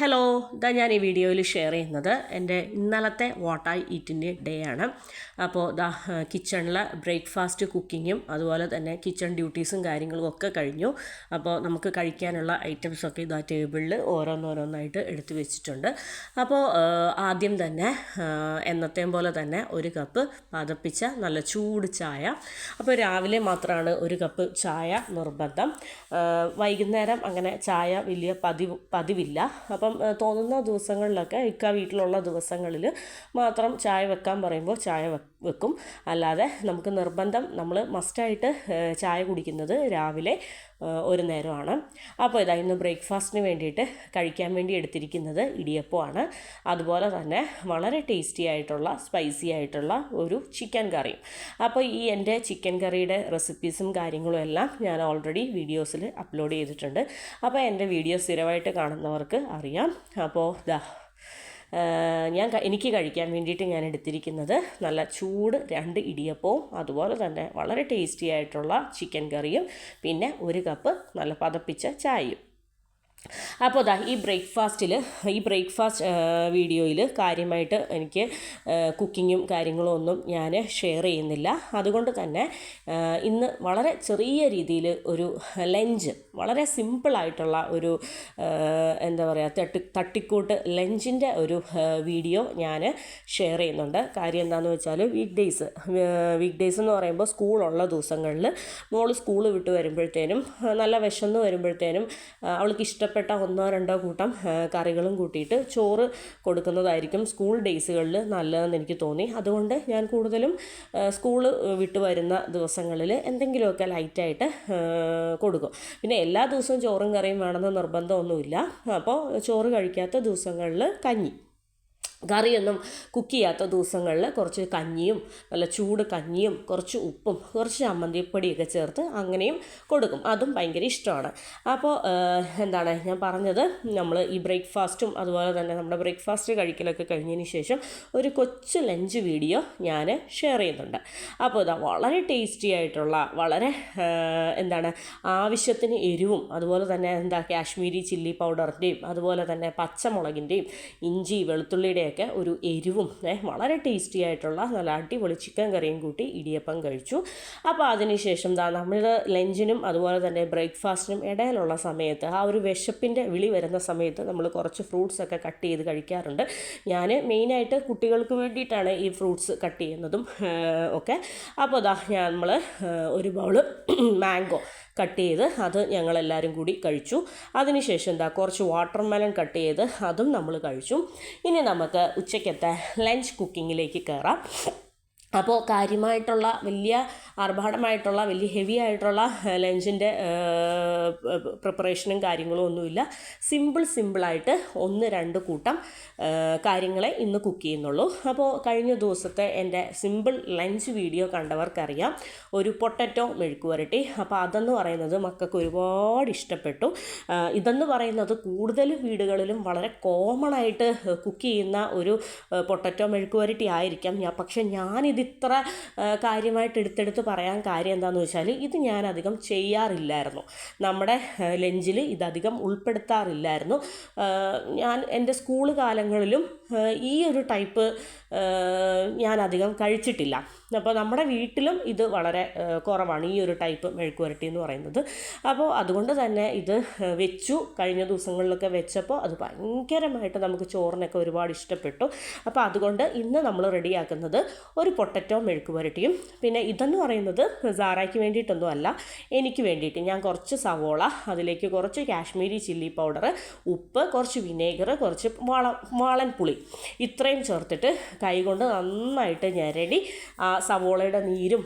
Hello, ഇതാ ഞാൻ ഈ വീഡിയോയിൽ ഷെയർ ചെയ്യുന്നത് എൻ്റെ ഇന്നലത്തെ വാട്ട് ഐ ഈറ്റിൻ്റെ ഡേ ആണ്. അപ്പോൾ ഇതാ കിച്ചണിൽ ബ്രേക്ക്ഫാസ്റ്റ് കുക്കിങ്ങും അതുപോലെ തന്നെ കിച്ചൺ ഡ്യൂട്ടീസും കാര്യങ്ങളും ഒക്കെ കഴിഞ്ഞു. അപ്പോൾ നമുക്ക് കഴിക്കാനുള്ള ഐറ്റംസൊക്കെ ഇതാ ടേബിളിൽ ഓരോന്നോരോന്നായിട്ട് എടുത്തു വെച്ചിട്ടുണ്ട്. അപ്പോൾ ആദ്യം തന്നെ എന്നത്തെയും പോലെ തന്നെ ഒരു കപ്പ് പതപ്പിച്ച നല്ല ചൂട് ചായ. അപ്പോൾ രാവിലെ മാത്രമാണ് ഒരു കപ്പ് ചായ നിർബന്ധം. വൈകുന്നേരം അങ്ങനെ ചായ വലിയ പതിവില്ല. അപ്പം തോന്നുന്ന ദിവസങ്ങളിലൊക്കെ വീട്ടിലുള്ള ദിവസങ്ങളിൽ മാത്രം ചായ വെക്കാൻ പറയുമ്പോൾ ചായ വെക്കും. അല്ലാതെ നമുക്ക് നിർബന്ധം നമ്മൾ മസ്റ്റായിട്ട് ചായ കുടിക്കുന്നത് രാവിലെ ഒരു നേരമാണ്. അപ്പോൾ ഇതാ ഇന്ന് ബ്രേക്ക്ഫാസ്റ്റിന് വേണ്ടിയിട്ട് കഴിക്കാൻ വേണ്ടി എടുത്തിരിക്കുന്നത് ഇടിയപ്പമാണ്. അതുപോലെ തന്നെ വളരെ ടേസ്റ്റി ആയിട്ടുള്ള സ്പൈസി ആയിട്ടുള്ള ഒരു ചിക്കൻ കറിയും. അപ്പോൾ ഈ എൻ്റെ ചിക്കൻ കറിയുടെ റെസിപ്പീസും കാര്യങ്ങളും എല്ലാം ഞാൻ ഓൾറെഡി വീഡിയോസിൽ അപ്ലോഡ് ചെയ്തിട്ടുണ്ട്. അപ്പോൾ എൻ്റെ വീഡിയോ സ്ഥിരമായിട്ട് കാണുന്നവർക്ക് അറിയാം. അപ്പോൾ എനിക്ക് കഴിക്കാൻ വേണ്ടിയിട്ട് ഞാൻ എടുത്തിരിക്കുന്നത് നല്ല ചൂട് 2 ഇടിയപ്പവും അതുപോലെ തന്നെ വളരെ ടേസ്റ്റി ആയിട്ടുള്ള ചിക്കൻ കറിയും പിന്നെ ഒരു കപ്പ് നല്ല പതപ്പിച്ച ചായയും. അപ്പോൾ ഈ ബ്രേക്ക്ഫാസ്റ്റ് വീഡിയോയിൽ കാര്യമായിട്ട് എനിക്ക് കുക്കിങ്ങും കാര്യങ്ങളും ഒന്നും ഞാൻ ഷെയർ ചെയ്യുന്നില്ല. അതുകൊണ്ട് തന്നെ ഇന്ന് വളരെ ചെറിയ രീതിയിൽ ഒരു ലഞ്ച്, വളരെ സിമ്പിളായിട്ടുള്ള ഒരു എന്താ പറയുക തട്ടിക്കൂട്ട് ലഞ്ചിൻ്റെ ഒരു വീഡിയോ ഞാൻ ഷെയർ ചെയ്യുന്നുണ്ട്. കാര്യം എന്താണെന്ന് വെച്ചാൽ വീക്ക് ഡേയ്സ് എന്ന് പറയുമ്പോൾ സ്കൂളുള്ള ദിവസങ്ങളിൽ മോള് സ്കൂൾ വിട്ട് വരുമ്പോഴത്തേനും നല്ല വിശന്ന് വരുമ്പോഴത്തേനും അവൾക്ക് ഇഷ്ടപ്പെട്ട 1-2 കൂട്ടം കറികളും കൂട്ടിയിട്ട് ചോറ് കൊടുക്കുന്നതായിരിക്കും സ്കൂൾ ഡേയ്സുകളിൽ നല്ലതെന്ന് എനിക്ക് തോന്നി. അതുകൊണ്ട് ഞാൻ കൂടുതലും സ്കൂൾ വിട്ട് വരുന്ന ദിവസങ്ങളിൽ എന്തെങ്കിലുമൊക്കെ ലൈറ്റായിട്ട് കൊടുക്കും. പിന്നെ എല്ലാ ദിവസവും ചോറും കറിയും വേണമെന്ന് നിർബന്ധമൊന്നുമില്ല. അപ്പോൾ ചോറ് കഴിക്കാത്ത ദിവസങ്ങളിൽ കറിയൊന്നും കുക്ക് ചെയ്യാത്ത ദിവസങ്ങളിൽ കുറച്ച് കഞ്ഞിയും നല്ല ചൂട് കഞ്ഞിയും കുറച്ച് ഉപ്പും കുറച്ച് ചമ്മന്തിപ്പൊടിയൊക്കെ ചേർത്ത് അങ്ങനെയും കൊടുക്കും. അതും ഭയങ്കര ഇഷ്ടമാണ്. അപ്പോൾ ഞാൻ പറഞ്ഞത്, നമ്മൾ ഈ ബ്രേക്ക്ഫാസ്റ്റും അതുപോലെ തന്നെ നമ്മുടെ ബ്രേക്ക്ഫാസ്റ്റ് കഴിക്കലൊക്കെ കഴിഞ്ഞതിന് ശേഷം ഒരു കൊച്ചു ലഞ്ച് വീഡിയോ ഞാൻ ഷെയർ ചെയ്യുന്നുണ്ട്. അപ്പോൾ വളരെ ടേസ്റ്റി ആയിട്ടുള്ള വളരെ ആവശ്യത്തിന് എരിവും അതുപോലെ തന്നെ കാശ്മീരി ചില്ലി പൗഡറിൻ്റെയും അതുപോലെ തന്നെ പച്ചമുളകിൻ്റെയും ഇഞ്ചി വെളുത്തുള്ളിയുടെയും ഒക്കെ ഒരു എരിവും വളരെ ടേസ്റ്റി ആയിട്ടുള്ള നല്ല അടിപൊളി ചിക്കൻ കറിയും കൂട്ടി ഇടിയപ്പം കഴിച്ചു. അപ്പോൾ അതിനുശേഷം നമ്മൾ ലഞ്ചിനും അതുപോലെ തന്നെ ബ്രേക്ക്ഫാസ്റ്റിനും ഇടയിലുള്ള സമയത്ത് ആ ഒരു വിശപ്പിൻ്റെ വിളി വരുന്ന സമയത്ത് നമ്മൾ കുറച്ച് ഫ്രൂട്ട്സൊക്കെ കട്ട് ചെയ്ത് കഴിക്കാറുണ്ട്. ഞാൻ മെയിനായിട്ട് കുട്ടികൾക്ക് വേണ്ടിയിട്ടാണ് ഈ ഫ്രൂട്ട്സ് കട്ട് ചെയ്യുന്നതും ഒക്കെ. അപ്പോൾ നമ്മൾ ഒരു ബൗള് മാംഗോ കട്ട് ചെയ്ത് അത് ഞങ്ങളെല്ലാവരും കൂടി കഴിച്ചു. അതിനുശേഷം കുറച്ച് വാട്ടർമെലൺ കട്ട് ചെയ്ത് അതും നമ്മൾ കഴിച്ചു. ഇനി നമുക്ക് ഉച്ചയ്ക്കത്തെ ലഞ്ച് കുക്കിങ്ങിലേക്ക് കയറാം. അപ്പോൾ കാര്യമായിട്ടുള്ള വലിയ ആർഭാടമായിട്ടുള്ള വലിയ ഹെവി ആയിട്ടുള്ള ലഞ്ചിൻ്റെ പ്രിപ്പറേഷനും കാര്യങ്ങളും ഒന്നുമില്ല. സിമ്പിളായിട്ട് 1-2 കൂട്ടം കാര്യങ്ങളെ ഇന്ന് കുക്ക് ചെയ്യുന്നുള്ളൂ. അപ്പോൾ കഴിഞ്ഞ ദിവസത്തെ എൻ്റെ സിമ്പിൾ ലഞ്ച് വീഡിയോ കണ്ടവർക്കറിയാം, ഒരു പൊട്ടറ്റോ മെഴുക്കുവരട്ടി. അപ്പോൾ അതെന്ന് പറയുന്നത് മക്കൾക്ക് ഒരുപാട് ഇഷ്ടപ്പെട്ടു. ഇതെന്ന് പറയുന്നത് കൂടുതൽ വീടുകളിലും വളരെ കോമൺ ആയിട്ട് കുക്ക് ചെയ്യുന്ന ഒരു പൊട്ടറ്റോ മെഴുക്കുവരട്ടി ആയിരിക്കാം. പക്ഷേ ഞാനിത് ഇത്ര കാര്യമായിട്ട് എടുത്തെടുത്ത് പറയാൻ കാര്യം എന്താണെന്ന് വെച്ചാൽ, ഇത് ഞാനധികം ചെയ്യാറില്ലായിരുന്നു. നമ്മുടെ ലഞ്ചിൽ ഇതധികം ഉൾപ്പെടുത്താറില്ലായിരുന്നു. ഞാൻ എൻ്റെ സ്കൂൾ കാലങ്ങളിലും ഈ ഒരു ടൈപ്പ് ഞാനധികം കഴിച്ചിട്ടില്ല. അപ്പോൾ നമ്മുടെ വീട്ടിലും ഇത് വളരെ കുറവാണ്, ഈ ഒരു ടൈപ്പ് മെഴുക്കുവരട്ടി എന്ന് പറയുന്നത്. അപ്പോൾ അതുകൊണ്ട് തന്നെ ഇത് വെച്ചു. കഴിഞ്ഞ ദിവസങ്ങളിലൊക്കെ വെച്ചപ്പോൾ അത് ഭയങ്കരമായിട്ട് നമുക്ക് ചോറിനൊക്കെ ഒരുപാട് ഇഷ്ടപ്പെട്ടു. അപ്പോൾ അതുകൊണ്ട് ഇന്ന് നമ്മൾ റെഡിയാക്കുന്നത് ഒരു പൊട്ടറ്റോ മെഴുക്കുവരട്ടിയും. പിന്നെ ഇതെന്ന് പറയുന്നത് സാറയ്ക്ക് വേണ്ടിയിട്ടൊന്നും അല്ല, എനിക്ക് വേണ്ടിയിട്ട് ഞാൻ കുറച്ച് സവോള, അതിലേക്ക് കുറച്ച് കാശ്മീരി ചില്ലി പൗഡർ, ഉപ്പ്, കുറച്ച് വിനേഗർ, കുറച്ച് വാളൻ പുളി, ഇത്രയും ചേർത്തിട്ട് കൈകൊണ്ട് നന്നായിട്ട് ഞെരടി ആ സവോളയുടെ നീരും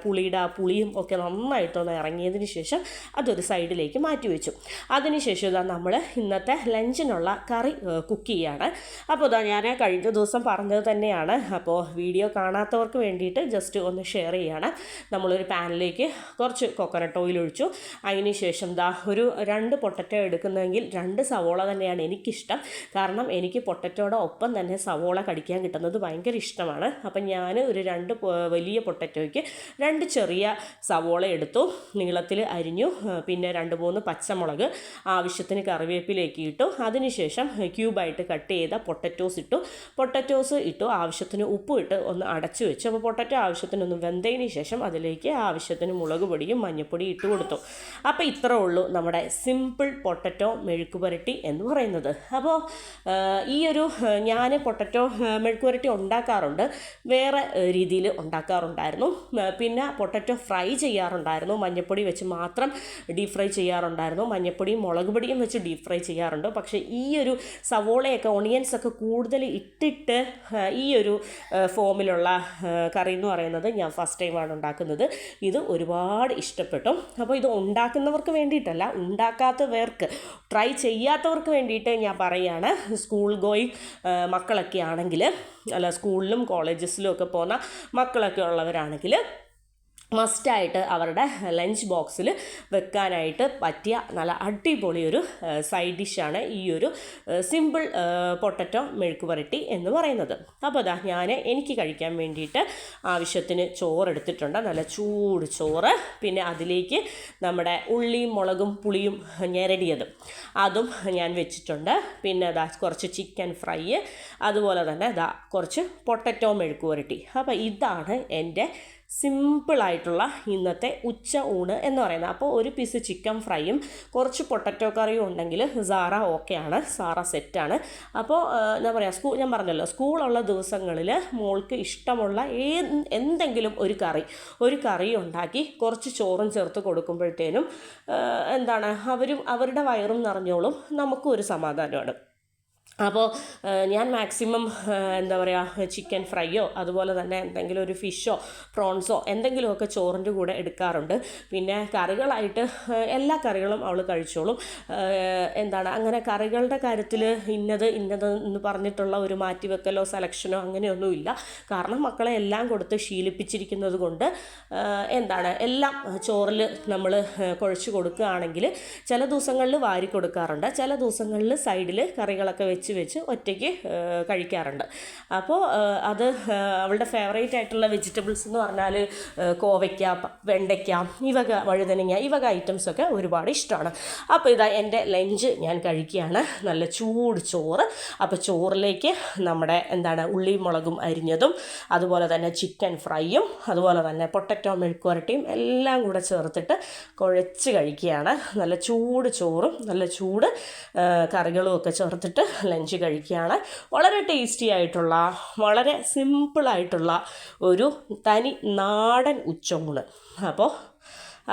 പുളിയുടെ ആ പുളിയും ഒക്കെ നന്നായിട്ടൊന്ന് ഇറങ്ങിയതിന് ശേഷം അതൊരു സൈഡിലേക്ക് മാറ്റി വെച്ചു. അതിനുശേഷം നമ്മൾ ഇന്നത്തെ ലഞ്ചിനുള്ള കറി കുക്ക് ചെയ്യാണ്. അപ്പോൾ ഞാൻ കഴിഞ്ഞ ദിവസം പറഞ്ഞത് തന്നെയാണ്. അപ്പോൾ വീഡിയോ കാണാത്തവർക്ക് വേണ്ടിയിട്ട് ജസ്റ്റ് ഒന്ന് ഷെയർ ചെയ്യാണ്. നമ്മളൊരു പാനിലേക്ക് കുറച്ച് കോക്കനട്ട് ഓയിൽ ഒഴിച്ചു. അതിന് ശേഷം ഒരു 2 പൊട്ടറ്റോ എടുക്കുന്നതെങ്കിൽ 2 സവോള തന്നെയാണ് എനിക്കിഷ്ടം. കാരണം എനിക്ക് പൊട്ടറ്റോയുടെ ഒപ്പം തന്നെ സവോള കടിക്കാൻ കിട്ടുന്നത് ഭയങ്കര ഇഷ്ടമാണ്. അപ്പം ഞാൻ ഒരു 2 വലിയ പൊട്ടറ്റോയ്ക്ക് 2 ചെറിയ സവോള എടുത്തു, നീളത്തിൽ അരിഞ്ഞു. പിന്നെ 2-3 പച്ചമുളക്, ആവശ്യത്തിന് കറിവേപ്പിലേക്ക് ഇട്ടു. അതിനുശേഷം ക്യൂബായിട്ട് കട്ട് ചെയ്ത പൊട്ടറ്റോസ് ഇട്ടു, ആവശ്യത്തിന് ഉപ്പും ഇട്ട് ഒന്ന് അടച്ചു വെച്ചു. അപ്പോൾ പൊട്ടറ്റോ ആവശ്യത്തിനൊന്ന് വെന്തതിന് ശേഷം അതിലേക്ക് ആവശ്യത്തിന് മുളക് പൊടിയും മഞ്ഞൾപ്പൊടിയും ഇട്ട് കൊടുത്തു. അപ്പോൾ ഇത്രേ ഉള്ളൂ നമ്മുടെ സിമ്പിൾ പൊട്ടറ്റോ മെഴുക്കുപുരട്ടി എന്ന് പറയുന്നത്. അപ്പോൾ ഈ ഒരു ഞാൻ പൊട്ടറ്റോ മെഴുക്കുപുരട്ടി ഉണ്ടാക്കാറുണ്ട്, വേറെ രീതിയിൽ ഉണ്ടാക്കാറുണ്ടായിരുന്നു. പിന്നെ പൊട്ടറ്റോ ഫ്രൈ ചെയ്യാറുണ്ടായിരുന്നു, മഞ്ഞൾപ്പൊടി വെച്ച് മാത്രം ഡീപ് ഫ്രൈ ചെയ്യാറുണ്ടായിരുന്നു. മഞ്ഞൾപ്പൊടിയും മുളക് പൊടിയും വെച്ച് ഡീപ് ഫ്രൈ ചെയ്യാറുണ്ട്. പക്ഷേ ഈ ഒരു സവോളയൊക്കെ ഓണിയൻസൊക്കെ കൂടുതൽ ഇട്ടിട്ട് ഈ ഒരു ഫോമിലുള്ള കറി എന്ന് പറയുന്നത് ഞാൻ ഫസ്റ്റ് ടൈമാണ് ഉണ്ടാക്കുന്നത്. ഇത് ഒരുപാട് ഇഷ്ടപ്പെട്ടു. അപ്പോൾ ഇത് ഉണ്ടാക്കുന്നവർക്ക് വേണ്ടിയിട്ടല്ല, ഉണ്ടാക്കാത്തവർക്ക്, ട്രൈ ചെയ്യാത്തവർക്ക് വേണ്ടിയിട്ട് ഞാൻ പറയുകയാണ്. സ്കൂൾ ഗോയിങ് മക്കളൊക്കെ ആണെങ്കിൽ, അല്ല സ്കൂളിലും കോളേജസിലും ഒക്കെ പോകുന്ന മക്കളൊക്കെ ഉള്ളവരാണെങ്കിൽ മസ്റ്റായിട്ട് അവരുടെ ലഞ്ച് ബോക്സിൽ വെക്കാനായിട്ട് പറ്റിയ നല്ല അടിപൊളി ഒരു സൈഡ് ഡിഷാണ് ഈ ഒരു സിമ്പിൾ പൊട്ടറ്റോ മെഴുക്കുപുരട്ടി എന്ന് പറയുന്നത്. അപ്പോൾ എനിക്ക് കഴിക്കാൻ വേണ്ടിയിട്ട് ആവശ്യത്തിന് ചോറ് എടുത്തിട്ടുണ്ട്, നല്ല ചൂട് ചോറ്. പിന്നെ അതിലേക്ക് നമ്മുടെ ഉള്ളിയും മുളകും പുളിയും ഞെരടിയതും അതും ഞാൻ വെച്ചിട്ടുണ്ട്. പിന്നെ കുറച്ച് ചിക്കൻ ഫ്രൈ, അതുപോലെ തന്നെ കുറച്ച് പൊട്ടറ്റോ മെഴുക്കുപുരട്ടി. അപ്പോൾ ഇതാണ് എൻ്റെ സിമ്പിളായിട്ടുള്ള ഇന്നത്തെ ഉച്ച ഊണ് എന്ന് പറയുന്നത്. അപ്പോൾ ഒരു പീസ് ചിക്കൻ ഫ്രൈയും കുറച്ച് പൊട്ടറ്റോ കറിയും ഉണ്ടെങ്കിൽ സാറ ഓക്കെയാണ്, സാറ സെറ്റാണ്. അപ്പോൾ ഞാൻ പറഞ്ഞല്ലോ, സ്കൂളുള്ള ദിവസങ്ങളിൽ മോൾക്ക് ഇഷ്ടമുള്ള എന്തെങ്കിലും ഒരു കറി ഉണ്ടാക്കി കുറച്ച് ചോറും ചേർത്ത് കൊടുക്കുമ്പോഴത്തേനും അവരുടെ വയറും നിറഞ്ഞോളും, നമുക്കും ഒരു സമാധാനമാണ്. അപ്പോൾ ഞാൻ മാക്സിമം ചിക്കൻ ഫ്രൈയോ അതുപോലെ തന്നെ എന്തെങ്കിലും ഒരു ഫിഷോ പ്രോൺസോ എന്തെങ്കിലുമൊക്കെ ചോറിൻ്റെ കൂടെ എടുക്കാറുണ്ട്. പിന്നെ കറികളായിട്ട് എല്ലാ കറികളും അവൾ കഴിച്ചോളും. അങ്ങനെ കറികളുടെ കാര്യത്തിൽ ഇന്നത് എന്ന് പറഞ്ഞിട്ടുള്ള ഒരു മാറ്റിവെക്കലോ സെലക്ഷനോ അങ്ങനെയൊന്നുമില്ല. കാരണം മക്കളെ എല്ലാം കൊടുത്ത് ശീലിപ്പിച്ചിരിക്കുന്നത് കൊണ്ട് എല്ലാം ചോറിൽ നമ്മൾ കുഴച്ച് കൊടുക്കുകയാണെങ്കിൽ ചില ദിവസങ്ങളിൽ വാരി കൊടുക്കാറുണ്ട്, ചില ദിവസങ്ങളിൽ സൈഡിൽ കറികളൊക്കെ വെച്ച് ഒറ്റയ്ക്ക് കഴിക്കാറുണ്ട്. അപ്പോൾ അത് അവളുടെ ഫേവറേറ്റ് ആയിട്ടുള്ള വെജിറ്റബിൾസ് എന്ന് പറഞ്ഞാൽ കോവയ്ക്ക, വെണ്ടയ്ക്ക, വഴുതനങ്ങ ഐറ്റംസൊക്കെ ഒരുപാട് ഇഷ്ടമാണ്. അപ്പോൾ എൻ്റെ ലഞ്ച് ഞാൻ കഴിക്കുകയാണ്, നല്ല ചൂട് ചോറ്. അപ്പോൾ ചോറിലേക്ക് നമ്മുടെ ഉള്ളിയും മുളകും അരിഞ്ഞതും, അതുപോലെ തന്നെ ചിക്കൻ ഫ്രൈയും, അതുപോലെ തന്നെ പൊട്ടറ്റോ മെഴുക്കുപുരട്ടിയും എല്ലാം കൂടെ ചേർത്തിട്ട് കുഴച്ച് കഴിക്കുകയാണ്. നല്ല ചൂട് ചോറും നല്ല ചൂട് കറികളും ഒക്കെ ചേർത്തിട്ട് ലഞ്ച് കഴിക്കുകയാണ്. വളരെ ടേസ്റ്റി ആയിട്ടുള്ള, വളരെ സിമ്പിളായിട്ടുള്ള ഒരു തനി നാടൻ ഉച്ചയൂണ്. അപ്പോൾ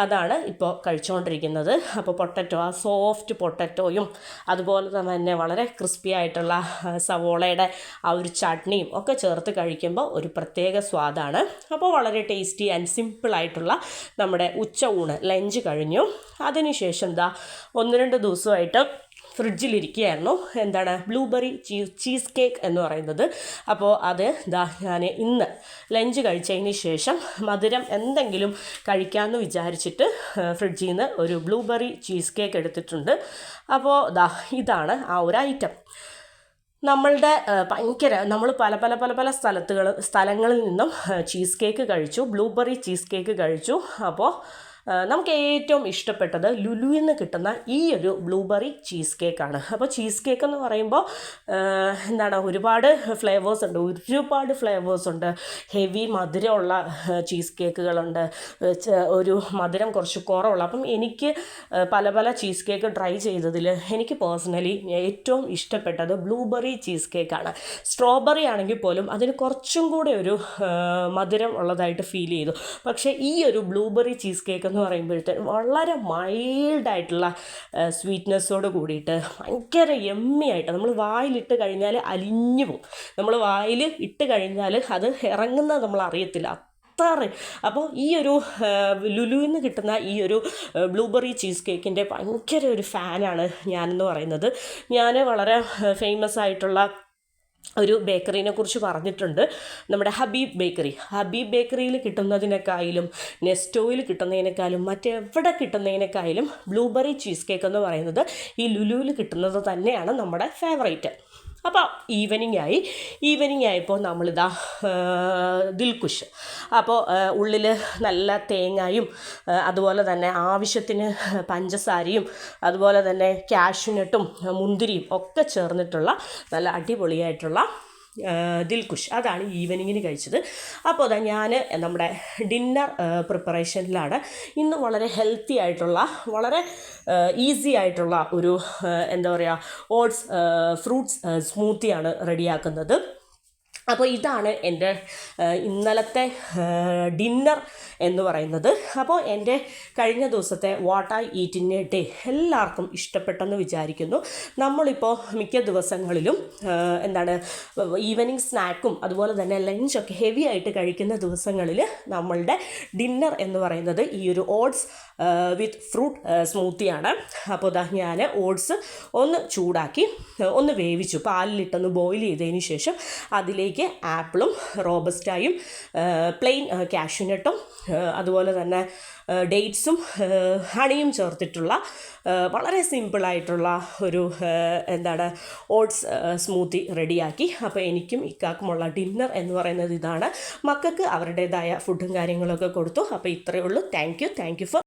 അതാണ് ഇപ്പോൾ കഴിച്ചുകൊണ്ടിരിക്കുന്നത്. അപ്പോൾ പൊട്ടറ്റോ, സോഫ്റ്റ് പൊട്ടറ്റോയും അതുപോലെ തന്നെ വളരെ ക്രിസ്പി ആയിട്ടുള്ള സവോളയുടെ ഒരു ചട്നിയും ഒക്കെ ചേർത്ത് കഴിക്കുമ്പോൾ ഒരു പ്രത്യേക സ്വാദാണ്. അപ്പോൾ വളരെ ടേസ്റ്റി ആൻഡ് സിമ്പിളായിട്ടുള്ള നമ്മുടെ ഉച്ചയൂണ് ലഞ്ച് കഴിഞ്ഞു. അതിനുശേഷം 1-2 ദിവസമായിട്ട് ഫ്രിഡ്ജിലിരിക്കുകയായിരുന്നു ബ്ലൂബെറി ചീസ് കേക്ക് എന്ന് പറയുന്നത്. അപ്പോൾ അത് ഞാൻ ഇന്ന് ലഞ്ച് കഴിച്ചതിന് ശേഷം മധുരം എന്തെങ്കിലും കഴിക്കാമെന്ന് വിചാരിച്ചിട്ട് ഫ്രിഡ്ജിൽ നിന്ന് ഒരു ബ്ലൂബെറി ചീസ് കേക്ക് എടുത്തിട്ടുണ്ട്. അപ്പോൾ ഇതാണ് ആ ഒരു ഐറ്റം. നമ്മൾ പല സ്ഥലങ്ങളിൽ നിന്നും ചീസ് കേക്ക് കഴിച്ചു, ബ്ലൂബെറി ചീസ് കേക്ക് കഴിച്ചു. അപ്പോൾ നമുക്ക് ഏറ്റവും ഇഷ്ടപ്പെട്ടത് ലുലുവിൽ നിന്ന് കിട്ടുന്ന ഈ ഒരു ബ്ലൂബെറി ചീസ് കേക്കാണ്. അപ്പോൾ ചീസ് കേക്ക് എന്ന് പറയുമ്പോൾ ഒരുപാട് ഫ്ലേവേഴ്സ് ഉണ്ട്. ഹെവി മധുരമുള്ള ചീസ് കേക്കുകളുണ്ട്, ഒരു മധുരം കുറച്ച് കുറവുള്ള. അപ്പം എനിക്ക് പല ചീസ് കേക്ക് ട്രൈ ചെയ്തതിൽ എനിക്ക് പേഴ്സണലി ഏറ്റവും ഇഷ്ടപ്പെട്ടത് ബ്ലൂബെറി ചീസ് കേക്കാണ്. സ്ട്രോബെറി ആണെങ്കിൽ പോലും അതിന് കുറച്ചും കൂടെ ഒരു മധുരം ഉള്ളതായിട്ട് ഫീൽ ചെയ്തു. പക്ഷേ ഈ ഒരു ബ്ലൂബെറി ചീസ് കേക്ക് എന്ന് പറയുമ്പോഴത്തേക്കും വളരെ മൈൽഡായിട്ടുള്ള സ്വീറ്റ്നെസ്സോട് കൂടിയിട്ട് ഭയങ്കര യമ്മിയായിട്ട് നമ്മൾ വായിലിട്ട് കഴിഞ്ഞാൽ അലിഞ്ഞു പോകും. നമ്മൾ വായിൽ ഇട്ട് കഴിഞ്ഞാൽ അത് ഇറങ്ങുന്നത് നമ്മൾ അറിയത്തില്ല. അപ്പോൾ ഈ ഒരു ലുലുവിൽ നിന്ന് കിട്ടുന്ന ഈ ഒരു ബ്ലൂബെറി ചീസ് കേക്കിൻ്റെ ഭയങ്കര ഒരു ഫാനാണ് ഞാനെന്ന് പറയുന്നത്. ഞാൻ വളരെ ഫേമസ് ആയിട്ടുള്ള ഒരു ബേക്കറിനെ കുറിച്ച് പറഞ്ഞിട്ടുണ്ട്, നമ്മുടെ ഹബീബ് ബേക്കറിയിൽ കിട്ടുന്നതിനേക്കാളും നെസ്റ്റോയിൽ കിട്ടുന്നതിനേക്കാളും മറ്റെവിടെ കിട്ടുന്നതിനേക്കാളും ബ്ലൂബെറി ചീസ് കേക്ക് എന്ന് പറയുന്നത് ഈ ലുലുവിൽ കിട്ടുന്നത് തന്നെയാണ് നമ്മുടെ ഫേവറേറ്റ്. അപ്പോൾ ഈവനിങ് ആയപ്പോൾ നമ്മളിതാ ദിൽകുഷ്, അപ്പോൾ ഉള്ളിൽ നല്ല തേങ്ങയും അതുപോലെ തന്നെ ആവശ്യത്തിന് പഞ്ചസാരയും അതുപോലെ തന്നെ കാഷ്യൂനട്ടും മുന്തിരിയും ഒക്കെ ചേർന്നിട്ടുള്ള നല്ല അടിപൊളിയായിട്ടുള്ള ദിൽകുഷ്, അതാണ് ഈവനിങ്ങിന് കഴിച്ചത്. അപ്പോൾ അതാ ഞാൻ നമ്മുടെ ഡിന്നർ പ്രിപ്പറേഷനിലാണ്. ഇന്ന് വളരെ ഹെൽത്തി ആയിട്ടുള്ള, വളരെ ഈസി ആയിട്ടുള്ള ഒരു എന്താ പറയുക, ഓട്സ് ഫ്രൂട്ട്സ് സ്മൂത്തിയാണ് റെഡിയാക്കുന്നത്. അപ്പോൾ ഇതാണ് എൻ്റെ ഇന്നലത്തെ ഡിന്നർ എന്ന് പറയുന്നത്. അപ്പോൾ എൻ്റെ കഴിഞ്ഞ ദിവസത്തെ what I eat in A day എല്ലാവർക്കും ഇഷ്ടപ്പെട്ടെന്ന് വിചാരിക്കുന്നു. നമ്മളിപ്പോൾ മിക്ക ദിവസങ്ങളിലും എന്താണ് ഈവനിങ് സ്നാക്കും അതുപോലെ തന്നെ ലഞ്ചൊക്കെ ഹെവി ആയിട്ട് കഴിക്കുന്ന ദിവസങ്ങളിൽ നമ്മളുടെ ഡിന്നർ എന്ന് പറയുന്നത് ഈ ഒരു ഓട്സ് വിത്ത് ഫ്രൂട്ട് സ്മൂത്തിയാണ്. അപ്പോൾ ഇതാ ഞാൻ ഓട്സ് ഒന്ന് ചൂടാക്കി ഒന്ന് വേവിച്ചു, പാലിലിട്ടൊന്ന് ബോയിൽ ചെയ്തതിന് ശേഷം അതിലേക്ക് ആപ്പിളും റോബസ്റ്റായും പ്ലെയിൻ കാഷ്യൂനട്ടും അതുപോലെ തന്നെ ഡേറ്റ്സും ഹണിയും ചേർത്തിട്ടുള്ള വളരെ സിമ്പിളായിട്ടുള്ള ഒരു എന്താണ് ഓട്സ് സ്മൂത്തി റെഡിയാക്കി. അപ്പോൾ എനിക്കും ഇക്കാക്കുമുള്ള ഡിന്നർ എന്ന് പറയുന്നത് ഇതാണ്. മക്കൾക്ക് അവരുടേതായ ഫുഡും കാര്യങ്ങളൊക്കെ കൊടുത്തു. അപ്പോൾ ഇത്രയേ ഉള്ളൂ. Thank you for